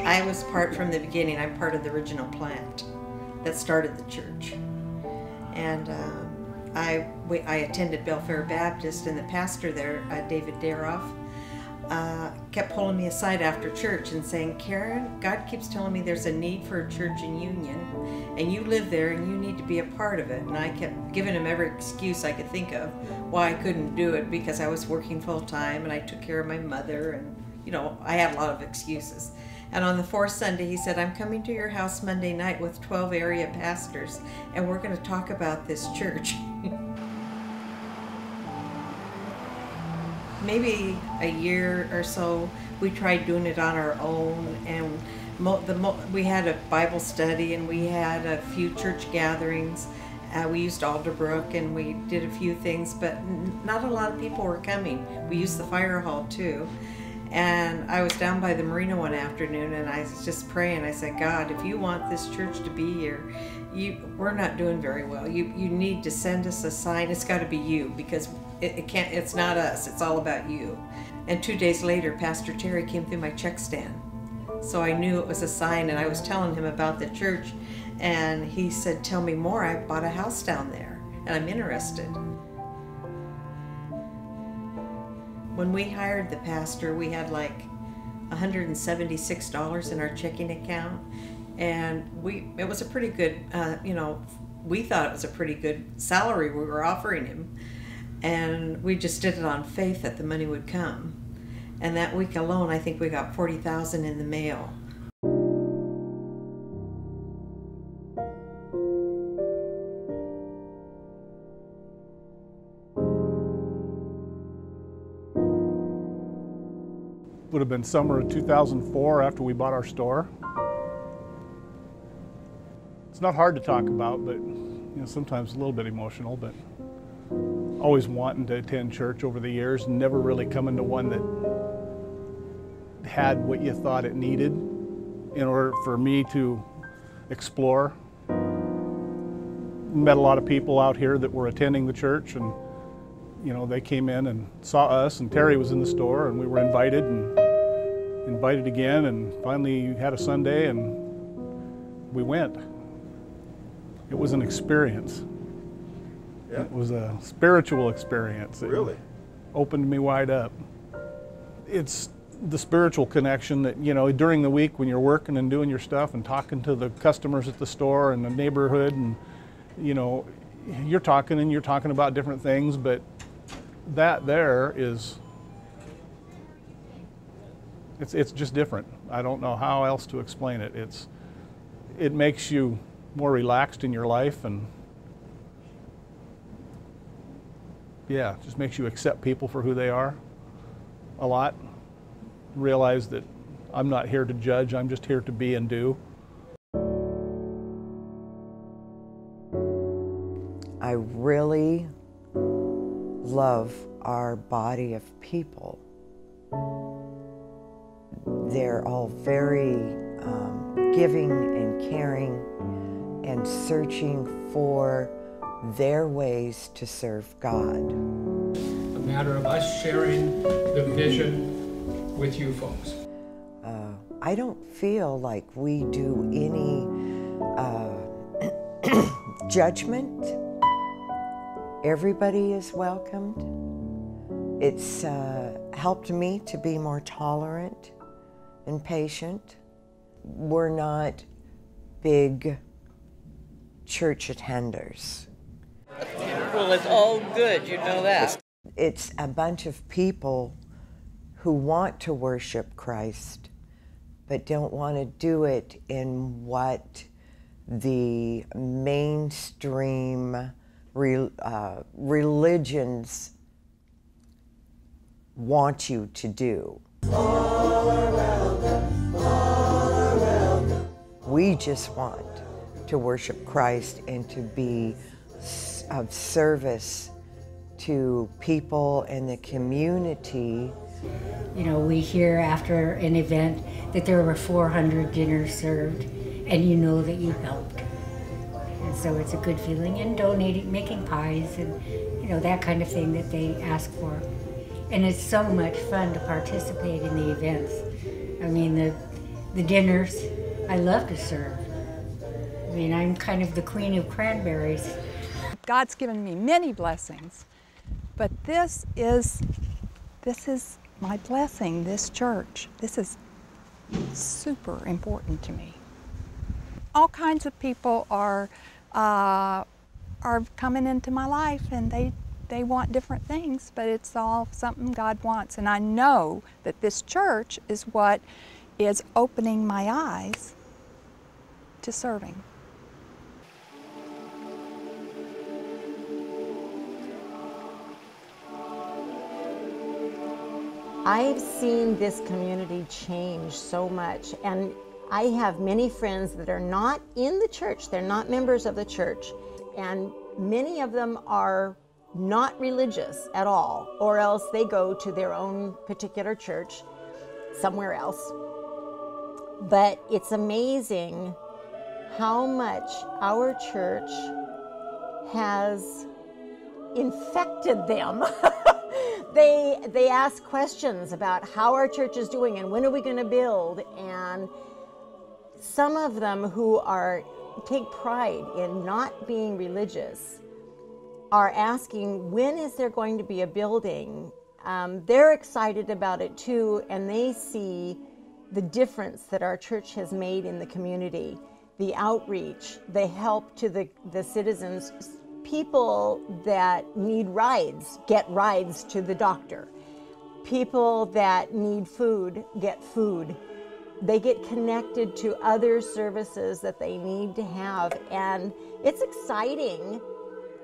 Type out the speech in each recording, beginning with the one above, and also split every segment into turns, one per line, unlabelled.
I was part from the beginning. I'm part of the original plant that started the church. And I attended Belfair Baptist, and the pastor there, David Daroff, kept pulling me aside after church and saying, Karen, God keeps telling me there's a need for a church in Union, and you live there and you need to be a part of it. And I kept giving him every excuse I could think of why I couldn't do it, because I was working full time and I took care of my mother, and I had a lot of excuses. And on the fourth Sunday, he said, I'm coming to your house Monday night with 12 area pastors, and we're going to talk about this church. Maybe a year or so, we tried doing it on our own, and we had a Bible study, and we had a few church gatherings. We used Alderbrook, and we did a few things, but not a lot of people were coming. We used the fire hall too. And I was down by the marina one afternoon, and I was just praying. I said, God, if you want this church to be here, we're not doing very well. You need to send us a sign. It's got to be you, because it's not us. It's all about you. And 2 days later, Pastor Terry came through my check stand. So I knew it was a sign, and I was telling him about the church, and he said, tell me more. I bought a house down there, and I'm interested. When we hired the pastor, we had like $176 in our checking account, and it was a pretty good, we thought it was a pretty good salary we were offering him, and we just did it on faith that the money would come. And that week alone, I think we got $40,000 in the mail.
Would have been summer of 2004 after we bought our store. It's not hard to talk about, but sometimes a little bit emotional, but always wanting to attend church over the years, and never really coming to one that had what you thought it needed in order for me to explore. Met a lot of people out here that were attending the church, and they came in and saw us, and Terry was in the store, and we were invited again, and finally had a Sunday, and we went. It was an experience. Yeah. It was a spiritual experience.
Really?
It opened me wide up. It's the spiritual connection that, during the week when you're working and doing your stuff and talking to the customers at the store and the neighborhood, and, you're talking about different things, but that there is, it's just different. I don't know how else to explain it. It makes you more relaxed in your life, and yeah, just makes you accept people for who they are a lot. Realize that I'm not here to judge, I'm just here to be and do.
I really love our body of people. They're all very giving and caring and searching for their ways to serve God.
A matter of us sharing the vision with you folks.
I don't feel like we do any judgment. Everybody is welcomed. It's helped me to be more tolerant and patient. We're not big church attenders.
Well, it's all good, you know that.
It's a bunch of people who want to worship Christ, but don't want to do it in what the mainstream religions want you to do. We just want to worship Christ and to be of service to people in the community.
We hear after an event that there were 400 dinners served, and you know that you helped. And so it's a good feeling, and donating, making pies, and that kind of thing that they ask for. And it's so much fun to participate in the events. I mean, the dinners. I love to serve. I mean, I'm kind of the queen of cranberries.
God's given me many blessings, but this is my blessing, this church. This is super important to me. All kinds of people are coming into my life, and they want different things, but it's all something God wants. And I know that this church is what is opening my eyes to serving.
I've seen this community change so much, and I have many friends that are not in the church, they're not members of the church, and many of them are not religious at all, or else they go to their own particular church somewhere else. But it's amazing how much our church has infected them. They ask questions about how our church is doing and when are we going to build, and some of them who take pride in not being religious are asking, when is there going to be a building? They're excited about it too, and they see the difference that our church has made in the community, the outreach, the help to the citizens. People that need rides get rides to the doctor. People that need food get food. They get connected to other services that they need to have, and it's exciting.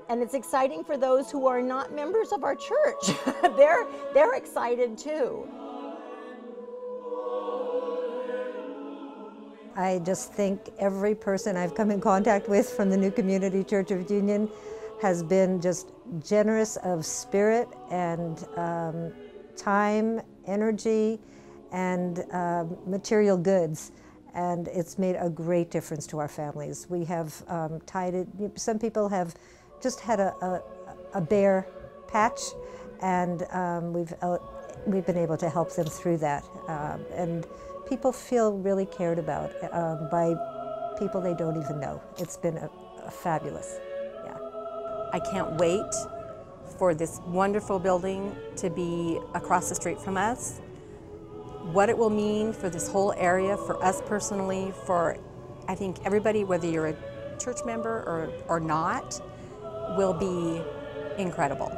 And it's exciting for those who are not members of our church. They're excited too.
I just think every person I've come in contact with from the New Community Church of Union has been just generous of spirit and time, energy, and material goods. And it's made a great difference to our families. We have tied it, some people have just had a bare patch, and we've been able to help them through that. And people feel really cared about by people they don't even know. It's been a fabulous, yeah.
I can't wait for this wonderful building to be across the street from us. What it will mean for this whole area, for us personally, for I think everybody, whether you're a church member or not, will be incredible.